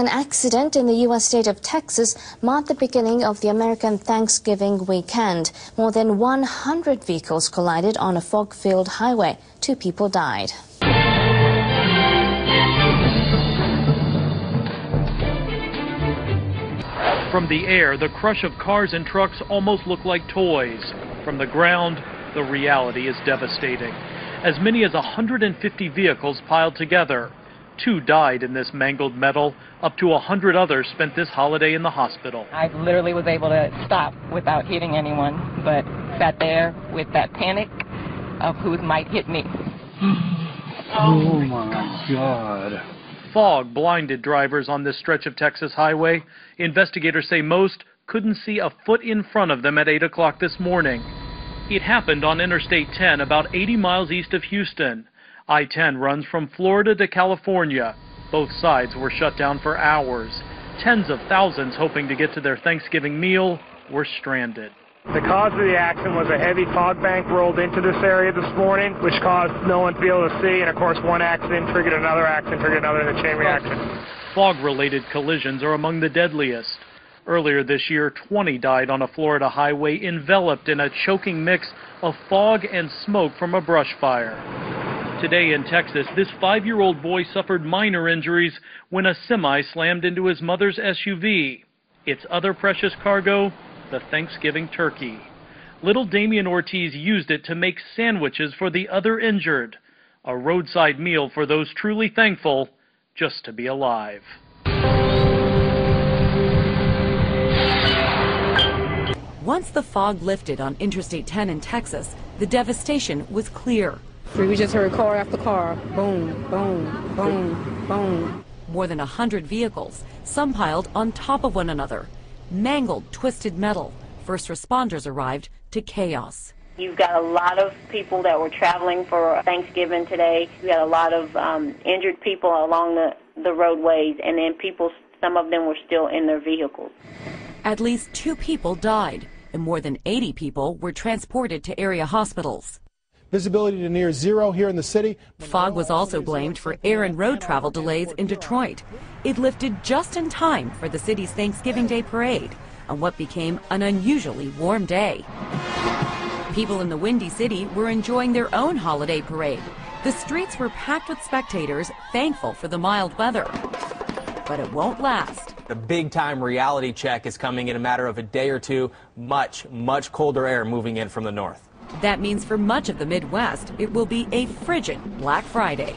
An accident in the U.S. state of Texas marked the beginning of the American Thanksgiving weekend. More than 100 vehicles collided on a fog-filled highway. 2 people died. From the air, the crush of cars and trucks almost look like toys. From the ground, the reality is devastating. As many as 150 vehicles piled together. 2 died in this mangled metal. Up to 100 others spent this holiday in the hospital. I literally was able to stop without hitting anyone, but sat there with that panic of who might hit me. Oh my God. Fog blinded drivers on this stretch of Texas highway. Investigators say most couldn't see a foot in front of them at 8 o'clock this morning. It happened on Interstate 10, about 80 miles east of Houston. I-10 runs from Florida to California. Both sides were shut down for hours. Tens of thousands hoping to get to their Thanksgiving meal were stranded. The cause of the accident was a heavy fog bank rolled into this area this morning, which caused no one to be able to see. And, of course, one accident triggered another accident, triggered another in a chain reaction. Fog-related collisions are among the deadliest. Earlier this year, 20 died on a Florida highway enveloped in a choking mix of fog and smoke from a brush fire. Today in Texas, this 5-year-old boy suffered minor injuries when a semi slammed into his mother's SUV. Its other precious cargo, the Thanksgiving turkey. Little Damian Ortiz used it to make sandwiches for the other injured. A roadside meal for those truly thankful just to be alive. Once the fog lifted on Interstate 10 in Texas, the devastation was clear. We just heard car after car, boom, boom, boom, boom. More than 100 vehicles, some piled on top of one another. Mangled, twisted metal. First responders arrived to chaos. You've got a lot of people that were traveling for Thanksgiving today. You got a lot of injured people along the roadways, and then people, some of them were still in their vehicles. At least 2 people died, and more than 80 people were transported to area hospitals. Visibility to near zero here in the city. Fog was also blamed for air and road travel delays in Detroit. It lifted just in time for the city's Thanksgiving Day parade on what became an unusually warm day. People in the Windy City were enjoying their own holiday parade. The streets were packed with spectators, thankful for the mild weather. But it won't last. The big-time reality check is coming in a matter of a day or two. Much colder air moving in from the north. That means for much of the Midwest, it will be a frigid Black Friday.